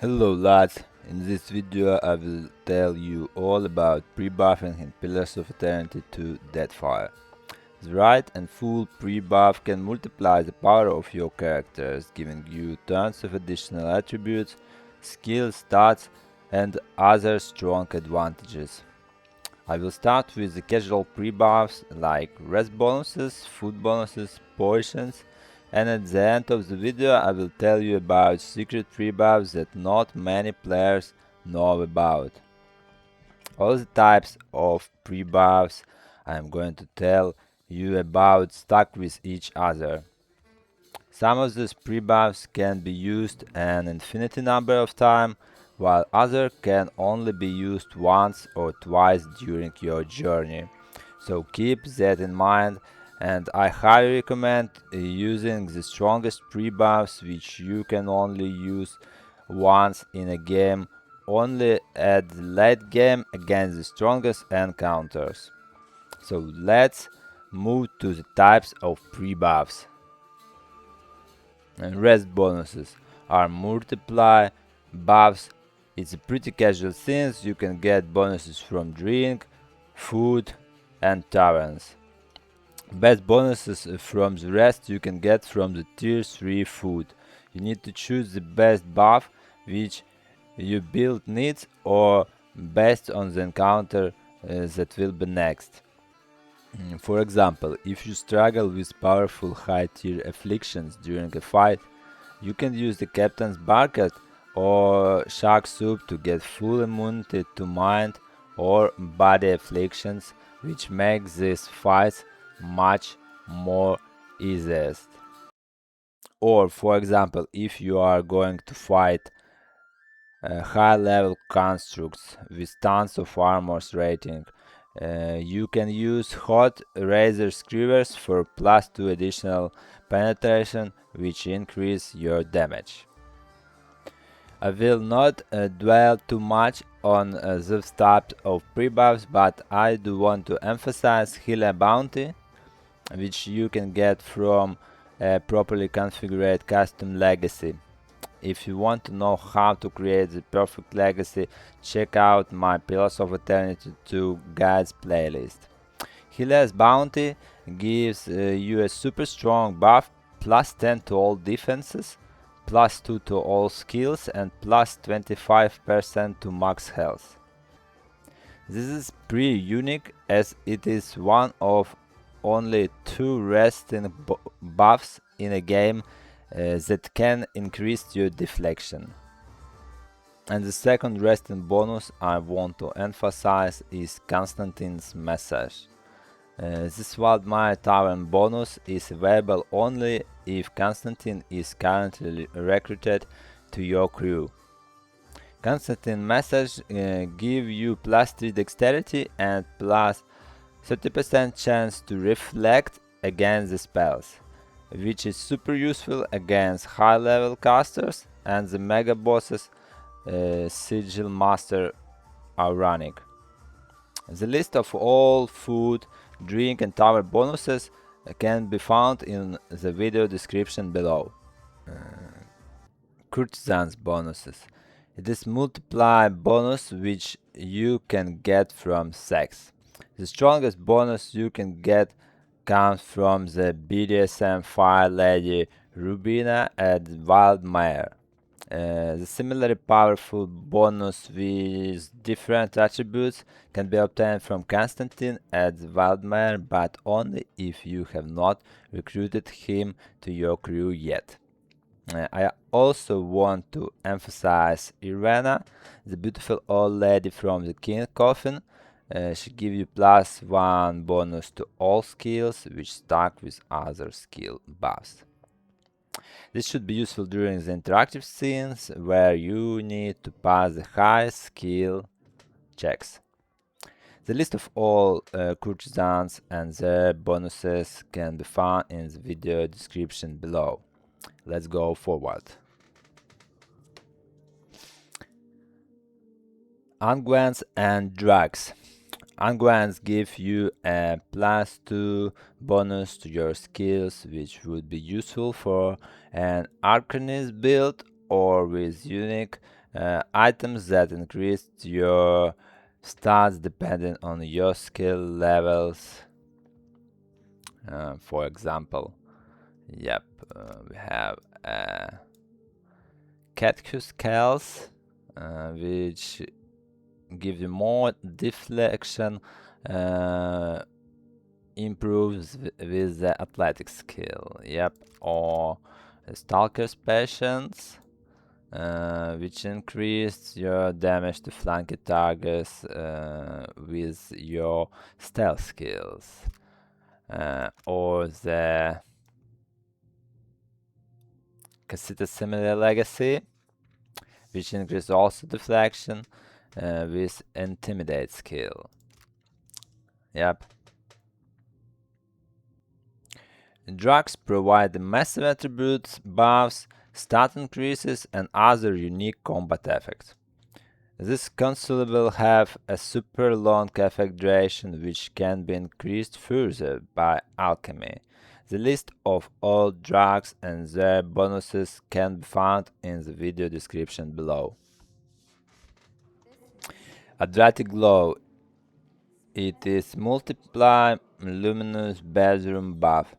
Hello lads, in this video I will tell you all about pre-buffing in Pillars of Eternity to Deadfire. The right and full pre-buff can multiply the power of your characters, giving you tons of additional attributes, skills, stats and other strong advantages. I will start with the casual pre-buffs like rest bonuses, food bonuses, potions, and at the end of the video I will tell you about secret pre-buffs that not many players know about. All the types of pre-buffs I am going to tell you about stack with each other. Some of these pre-buffs can be used an infinity number of times, while others can only be used once or twice during your journey. So keep that in mind, and I highly recommend using the strongest pre-buffs which you can only use once in a game, only at the late game against the strongest encounters. So let's move to the types of pre-buffs. And rest bonuses are multiply buffs. It's a pretty casual thing. You can get bonuses from drink, food and taverns. Best bonuses from the rest you can get from the tier 3 food. You need to choose the best buff which your build needs or based on the encounter that will be next. For example, if you struggle with powerful high tier afflictions during a fight, you can use the Captain's Bucket or Shark Soup to get full immunity to mind or body afflictions, which makes these fights much more easiest. Or for example, if you are going to fight high level constructs with tons of armors rating, you can use Hot Razor Skewers for +2 additional penetration, which increase your damage. I will not dwell too much on this type of pre-buffs, but I do want to emphasize Healer Bounty, which you can get from a properly configured custom legacy. If you want to know how to create the perfect legacy, check out my Pillars of Eternity 2 guides playlist. Healer's Bounty gives you a super strong buff, +10 to all defenses, +2 to all skills and +25% to max health. This is pretty unique as it is one of only 2 resting buffs in a game that can increase your deflection. And the second resting bonus I want to emphasize is Constantine's Message. This Wildmire Tavern bonus is available only if Constantine is currently recruited to your crew. Constantine Message give you +3 dexterity and +30% chance to reflect against the spells, which is super useful against high level casters and the mega bosses Sigil Master Adratic. The list of all food, drink and tower bonuses can be found in the video description below. Courtesans bonuses. It is multiply bonus which you can get from sex. The strongest bonus you can get comes from the BDSM Fire Lady Rubina at Wildmire. The similarly powerful bonus with different attributes can be obtained from Constantine at Wildmire, but only if you have not recruited him to your crew yet. I also want to emphasize Irena, the beautiful old lady from the King Coffin. She gives you +1 bonus to all skills which stack with other skill buffs. This should be useful during the interactive scenes where you need to pass the high skill checks. The list of all courtesans and their bonuses can be found in the video description below. Let's go forward. Unguents and drugs. Unguents give you a +2 bonus to your skills, which would be useful for an Arcanist build or with unique items that increase your stats depending on your skill levels. For example, yep, we have Courtesans Buffs, which give you more deflection, improves with the athletic skill, yep, or Stalker's Patience, which increase your damage to flanking targets with your stealth skills, or the Cassita Similar Legacy, which increases also deflection with Intimidate skill. Yep. Drugs provide massive attributes, buffs, stat increases, and other unique combat effects. This console have a super long effect duration, which can be increased further by alchemy. The list of all drugs and their bonuses can be found in the video description below. Adratic Glow. It is multiply luminous bedroom buff,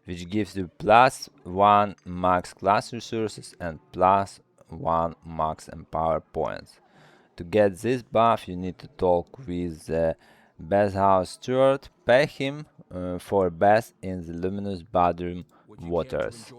which gives you +1 max class resources and +1 max empower points. To get this buff, you need to talk with the bathhouse steward, pay him for a bath in the luminous bedroom waters.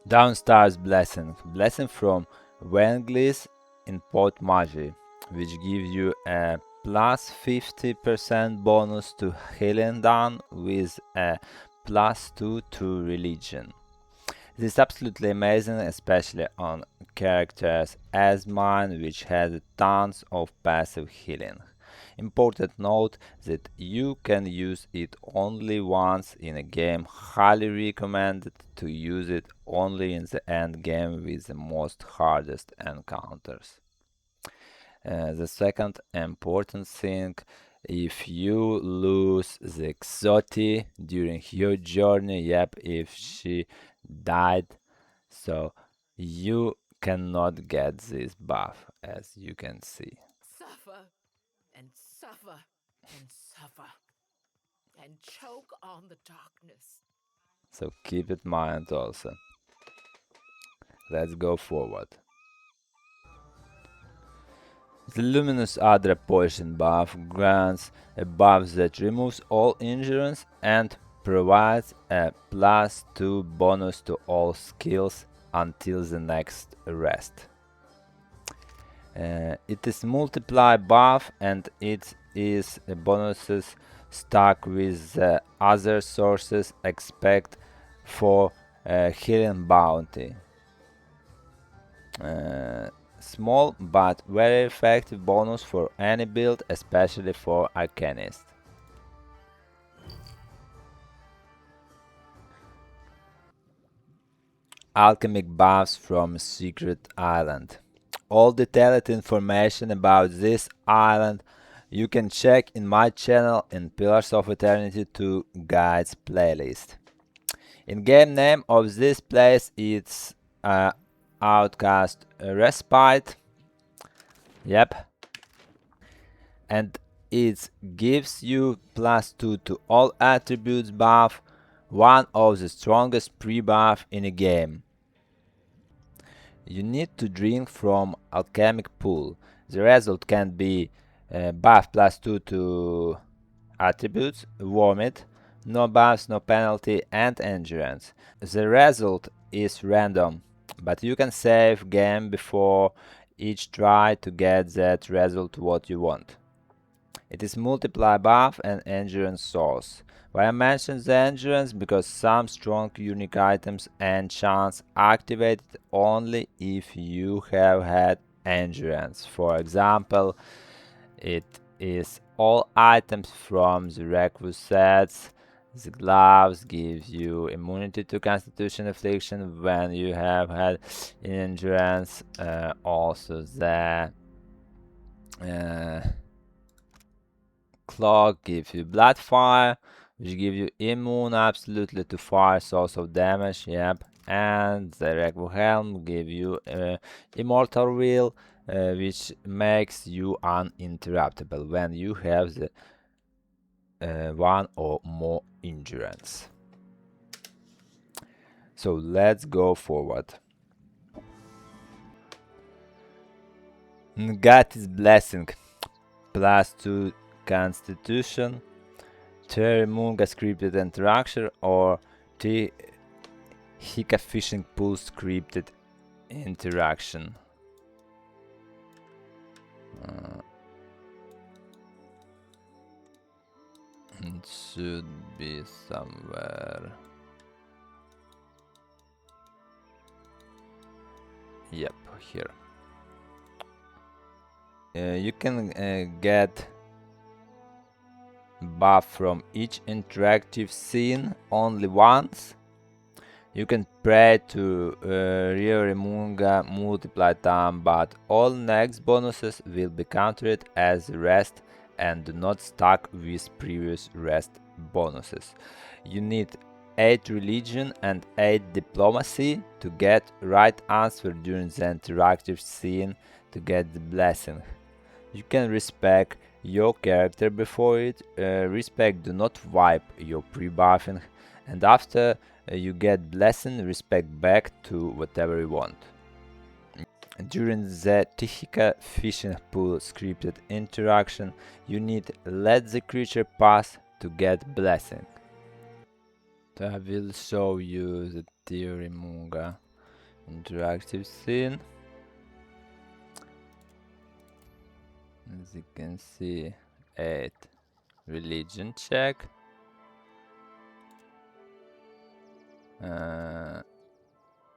Dawnstar's Blessing. Blessing from Wenglis in Pot Magi, which gives you a +50% bonus to healing done with a +2 to religion. This is absolutely amazing, especially on characters as mine, which has tons of passive healing. Important note that you can use it only once in a game. Highly recommended to use it only in the end game with the most hardest encounters. The second important thing, if you lose the Ngati during your journey, yep, if she died, so you cannot get this buff, as you can see. Suffer and suffer and suffer and choke on the darkness. So keep it in mind also. Let's go forward. The Luminous Adra poison buff grants a buff that removes all injuries and provides a +2 bonus to all skills until the next rest. It is multiply buff and it is bonuses stuck with the other sources except for healing bounty. Small but very effective bonus for any build, especially for Arcanist. Alchemic buffs from Secret Island. All detailed information about this island you can check in my channel in Pillars of Eternity 2 Guides playlist. In-game name of this place is Outcast Respite. Yep. And it gives you +2 to all attributes buff, one of the strongest pre-buff in a game. You need to drink from Alchemic pool. The result can be buff +2 to attributes, vomit, no buffs, no penalty, and endurance. The result is random, but you can save game before each try to get that result what you want. It is multiply buff and endurance source. Why I mention the endurance? Because some strong unique items and chance activated only if you have had endurance. For example, it is all items from the Rikuhu sets The gloves give you immunity to constitution affliction when you have had endurance. Also the cloak gives you blood fire, which give you immune absolutely to fire source of damage. Yep. And the Rikuhu helm give you immortal will, which makes you uninterruptible when you have the one or more endurance. So let's go forward. Ngati's blessing +2 constitution, Termunga scripted interaction, or Hika fishing pool scripted interaction. It should be somewhere. Yep, here. You can get buff from each interactive scene only once. You can pray to Riorimunga multiply time, but all next bonuses will be counted as rest and do not stack with previous rest bonuses. You need 8 religion and 8 diplomacy to get right answer during the interactive scene to get the blessing. You can respect your character before it. Respect do not wipe your pre-buffing, and after you get blessing, respect back to whatever you want. During the Tihika fishing pool scripted interaction, you need let the creature pass to get blessing. So I will show you the Riorimunga interactive scene. As you can see, 8 religion check,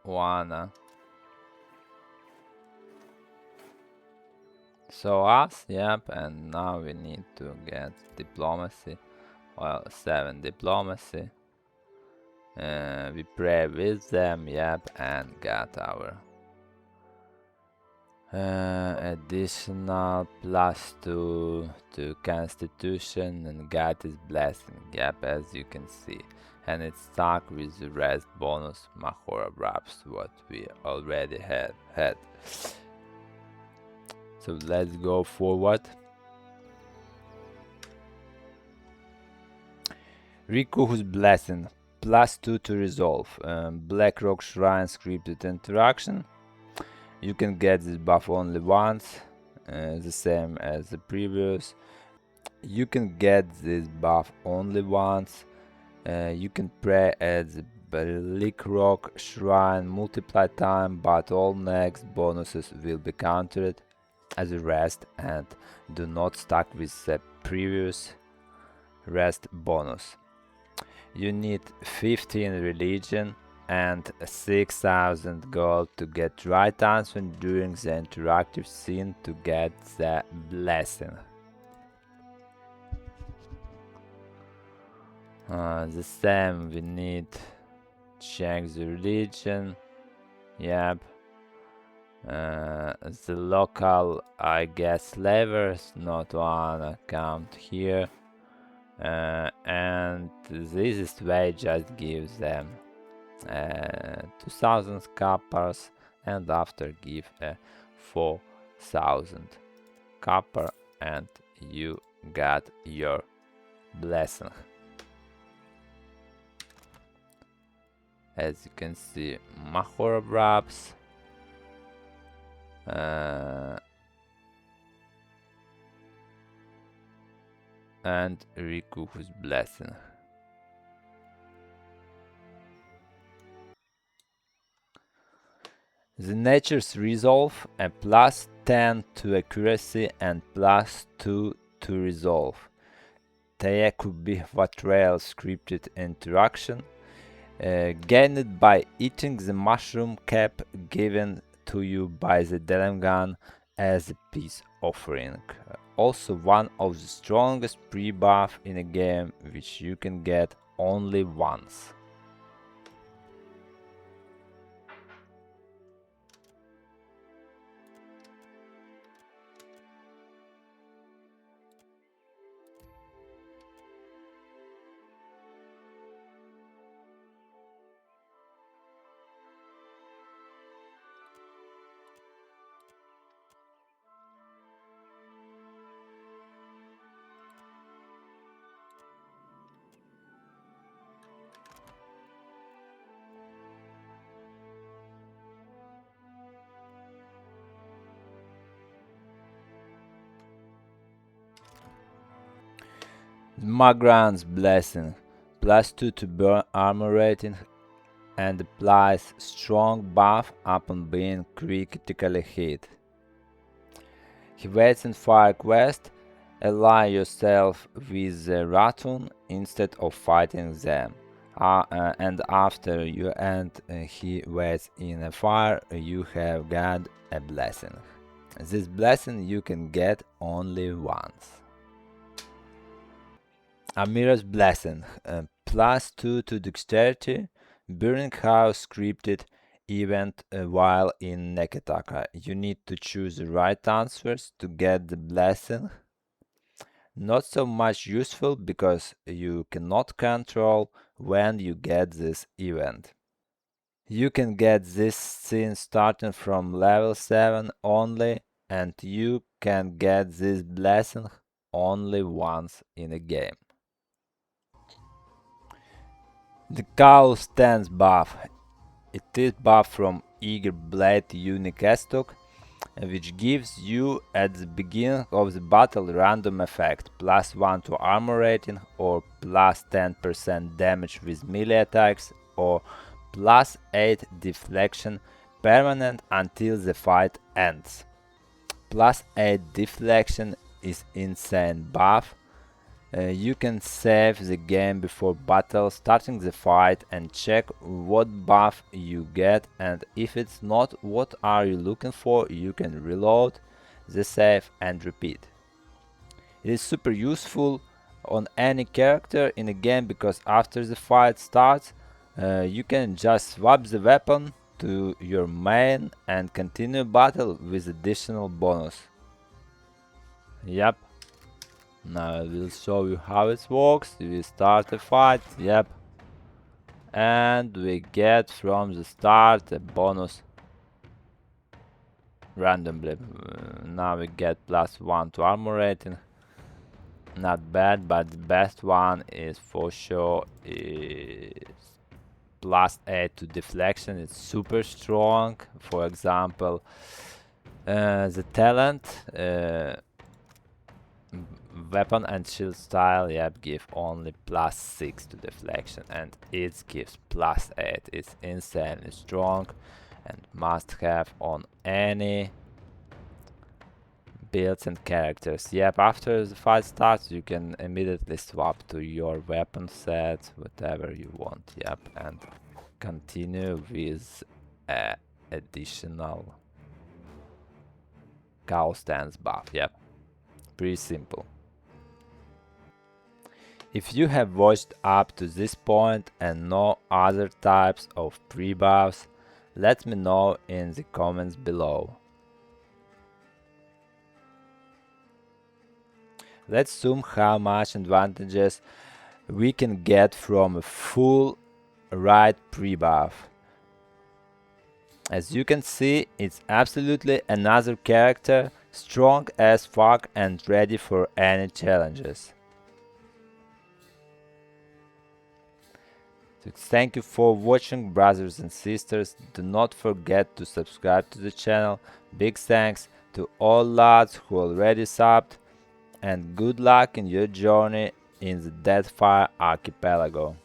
one so us, yep, and now we need to get diplomacy, well, 7 diplomacy, we pray with them, yep, and got our additional +2 to constitution and got his blessing, yep, as you can see, and it's stuck with the rest bonus Mahora wraps what we already had. So let's go forward. Rikuhu's blessing +2 to resolve. Blackrock Shrine scripted interaction. You can get this buff only once, the same as the previous. You can get this buff only once. You can pray at the Blackrock Shrine multiply time, but all next bonuses will be counted as a rest and do not stack with the previous rest bonus. You need 15 religion and 6,000 gold to get right answer during the interactive scene to get the blessing. The same, we need check the religion, yep. The local, I guess, slavers, not one account here, and this way just gives them 2,000 coppers, and after give 4,000 copper, and you got your blessing. As you can see, Mahora wraps, and Rikuhu's blessing. The nature's resolve, a +10 to accuracy and +2 to resolve. Tayakubi Vatrail scripted interaction, gained by eating the mushroom cap given to you by the Delemgan as a peace offering. Also one of the strongest pre-buff in a game which you can get only once. Magran's Blessing, +2 to burn armor rating, and applies strong buff upon being critically hit. He waits in Fire Quest, ally yourself with the Ratun instead of fighting them. And after you end he waits in a fire, you have got a blessing. This blessing you can get only once. Amira's Blessing, +2 to Dexterity, Burning House scripted event while in Neketaka. You need to choose the right answers to get the blessing. Not so much useful because you cannot control when you get this event. You can get this scene starting from level 7 only, and you can get this blessing only once in a game. The Kaul stance buff. It is buff from Eager Blade Unique stock, which gives you at the beginning of the battle random effect, +1 to armor rating, or +10% damage with melee attacks, or +8 deflection permanent until the fight ends. +8 deflection is insane buff. You can save the game before battle, starting the fight, and check what buff you get, and if it's not what are you looking for, you can reload the save and repeat. It is super useful on any character in a game because after the fight starts, you can just swap the weapon to your main and continue battle with additional bonus. Yep. Now I will show you how it works. We start a fight, yep. And we get from the start a bonus randomly. Now we get +1 to armor rating. Not bad, but the best one is for sure is +8 to deflection. It's super strong. For example, the talent weapon and shield style, yep, give only +6 to deflection, and it gives +8. It's insanely strong and must have on any builds and characters. Yep, after the fight starts you can immediately swap to your weapon set, whatever you want, yep, and continue with additional Kaul stance buff, yep. Pretty simple. If you have watched up to this point and know other types of pre-buffs, let me know in the comments below. Let's zoom how much advantages we can get from a full right pre-buff. As you can see, it's absolutely another character, strong as fuck and ready for any challenges. So thank you for watching, brothers and sisters. Do not forget to subscribe to the channel. Big thanks to all lads who already subbed, and good luck in your journey in the Deadfire archipelago.